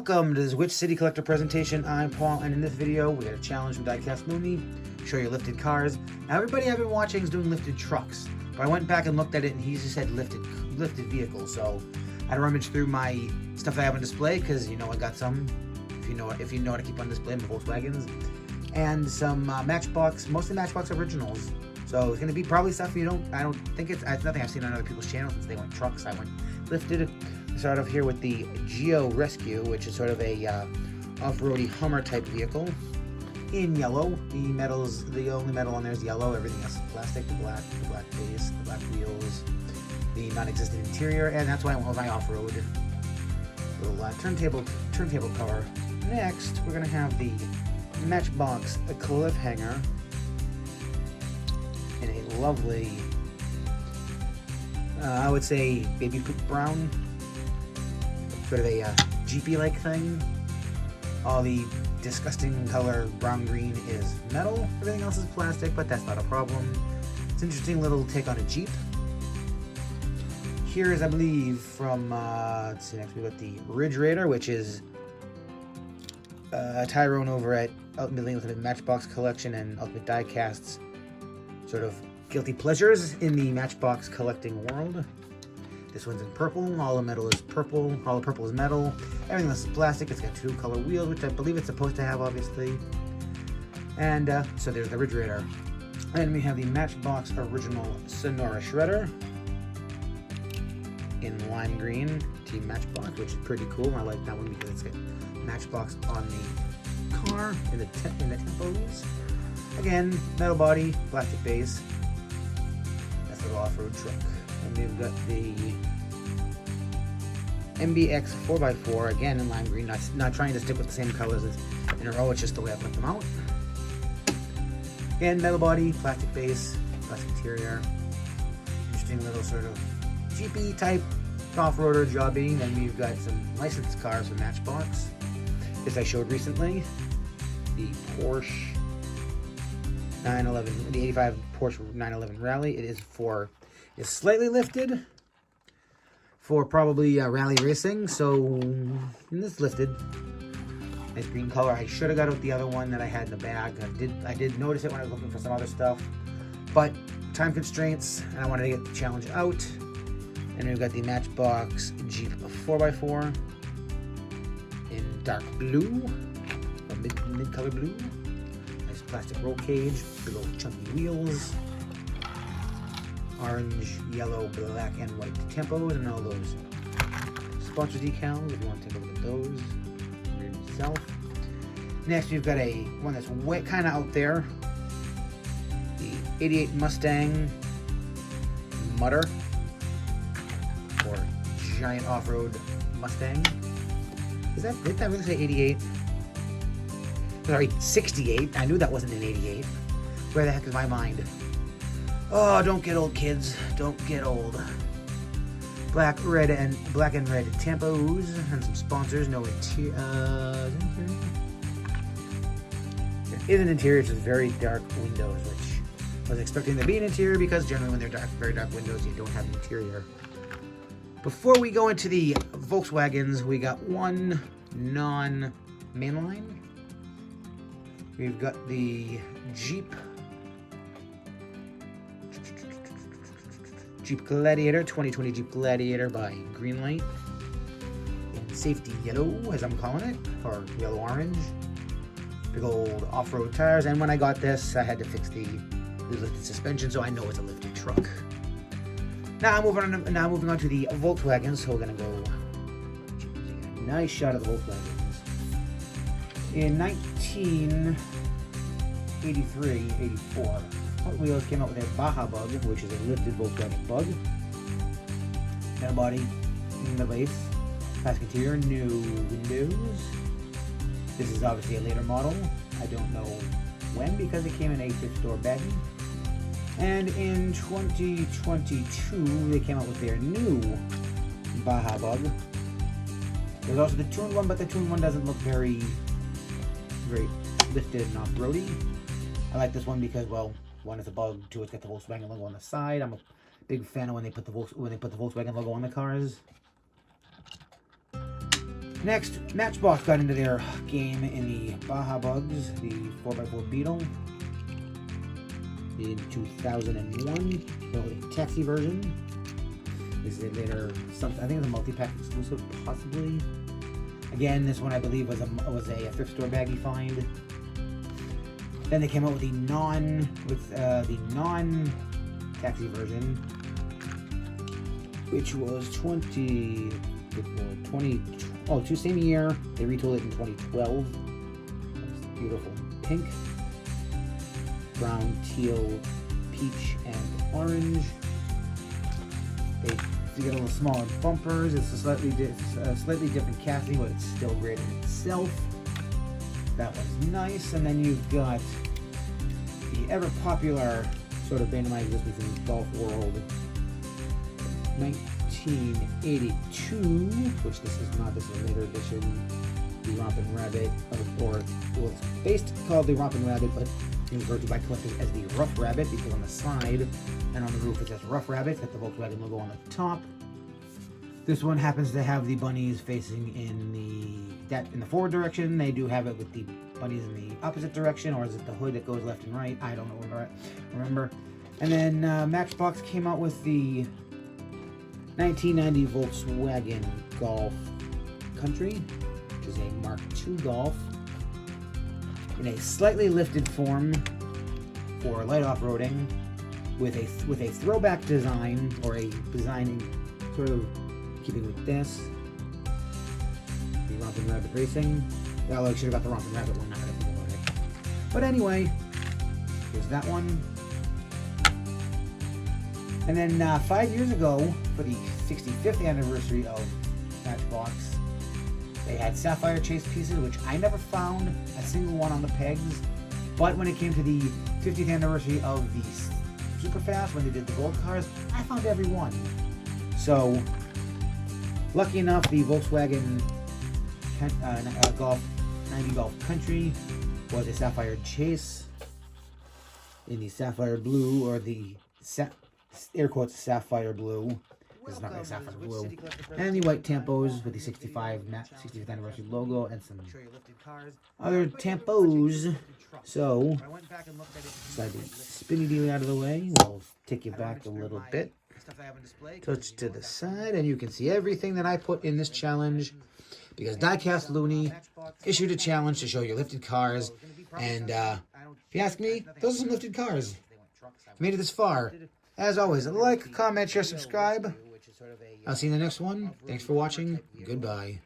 Welcome to this Which City Collector presentation. I'm Paul, and in this video, we got a challenge from Diecast Loonie. Show you lifted cars. Now, everybody I've been watching is doing lifted trucks, but I went back and looked at it, and he just said lifted vehicles. So I had to rummage through my stuff I have on display because I got some. If you know how to keep on display, my Volkswagens, and some Matchbox, mostly Matchbox originals. So it's gonna be probably stuff you don't. I don't think it's nothing I've seen on other people's channels since they went trucks. I went lifted. Start off here with the Geo Rescue, which is sort of a off-roady Hummer type vehicle in yellow. The only metal on there is yellow. Everything else is plastic. The black base, the black wheels, the non-existent interior, and that's why I went with my off-road little turntable cover. Next, we're gonna have the Matchbox Cliffhanger in a lovely, I would say, baby poop brown. Sort of a Jeepy-like thing. All the disgusting color brown green is metal. Everything else is plastic, but that's not a problem. It's an interesting little take on a Jeep. Here is, I believe, from let's see, next we got the Ridge Raider, which is Tyrone over at Ultimate Matchbox Collection and Ultimate Diecast's sort of guilty pleasures in the Matchbox collecting world. This one's in purple. All the metal is purple. All the purple is metal. Everything else is plastic. It's got two color wheels, which I believe it's supposed to have, obviously. And so there's the Ridge Raider. And we have the Matchbox Original Sonora Shredder in lime green, Team Matchbox, which is pretty cool. I like that one because it's got Matchbox on the car in the tempos. Again, metal body, plastic base. That's a little off-road truck. And we've got the MBX 4x4, again in lime green, not trying to stick with the same colors as in a row, it's just the way I put them out. Again, metal body, plastic base, plastic interior. Interesting little sort of Jeepy type off-roader jobby. Then we've got some licensed cars from Matchbox. This I showed recently. The Porsche 911, the 85 Porsche 911 Rally. It is slightly lifted for probably rally racing, so it's lifted. Nice green color. I should have got out the other one that I had in the bag. I did notice it when I was looking for some other stuff, but time constraints, and I wanted to get the challenge out. And we've got the Matchbox Jeep 4x4 in dark blue, or mid-color blue. Nice plastic roll cage, big old chunky wheels. Orange, yellow, black, and white tempos, and all those sponsor decals if you want to take a look at those for yourself. Next, we've got one that's way kind of out there, the 88 Mustang Mutter, or giant off-road Mustang. Did that really say 88? Sorry, 68. I knew that wasn't an 88. Where the heck is my mind? Oh, don't get old, kids. Don't get old. Black and red tempos and some sponsors. No interior. There is an interior. It's just very dark windows, which I was expecting there to be an interior because generally when they're dark, very dark windows, you don't have an interior. Before we go into the Volkswagens, we got one non-mainline. We've got the Jeep Gladiator, 2020 Jeep Gladiator by Greenlight in safety yellow, as I'm calling it, or yellow-orange. Big old off-road tires, and when I got this, I had to fix the lifted suspension, so I know it's a lifted truck. Now moving on to the Volkswagens, so we're gonna go nice shot of the Volkswagens. In 1983-84. Hot Wheels came out with their Baja Bug, which is a lifted Volkswagen Bug. Metal body in the base. Plastic interior, new windows. This is obviously a later model. I don't know when because it came in a thrift store baggie. And in 2022, they came out with their new Baja Bug. There's also the tuned one, but the tuned one doesn't look very lifted and off-roady. I like this one because, well, one is a bug, two, it's got the Volkswagen logo on the side. I'm a big fan of when they put the Volkswagen logo on the cars. Next, Matchbox got into their game in the Baja Bugs, the 4x4 Beetle. In 2001, the taxi version. This is later something. I think it was a multi-pack exclusive, possibly. Again, this one I believe was a thrift store baggy find. Then they came out with the non taxi version, which was 20 same year. They retooled it in 2012. Beautiful pink, brown, teal, peach, and orange. They get a little smaller bumpers. It's a slightly different casting, but it's still great in itself. That one's nice. And then you've got the ever popular sort of band of my existence in the golf world, 1982, which this is not. This is a later edition. The Rompin' Rabbit, or it's called the Rompin' Rabbit, but referred to by collectors as the Rough Rabbit, because on the side and on the roof it says Rough Rabbit, got the Volkswagen logo on the top. This one happens to have the bunnies facing in the forward direction. They do have it with the bunnies in the opposite direction, or is it the hood that goes left and right? I don't know. Remember. And then Matchbox came out with the 1990 Volkswagen Golf Country, which is a Mark II Golf, in a slightly lifted form for light off-roading, with a throwback design, or a designing sort of keeping with this. The Rompin' Rabbit Racing. Well, I should have got the Rompin' Rabbit one, not gonna think about it. But anyway, here's that one. And then 5 years ago, for the 65th anniversary of Matchbox, they had Sapphire Chase pieces, which I never found a single one on the pegs. But when it came to the 50th anniversary of the Superfast, when they did the gold cars, I found every one. So, lucky enough, the Volkswagen Golf 90 Golf Country was a Sapphire Chase in the Sapphire Blue, or the air quotes Sapphire Blue. This is not like Sapphire Blue. And the white Tampos with the 65th anniversary logo, and some other Tampos. So, slide the spinny deal out of the way. We'll take you back a little bit. Touch to the side, and you can see everything that I put in this challenge, because Diecast Loonie issued a challenge to show you lifted cars, and if you ask me, those are some lifted cars. Made it this far. As always, like, comment, share, subscribe. I'll see you in the next one. Thanks for watching. Goodbye.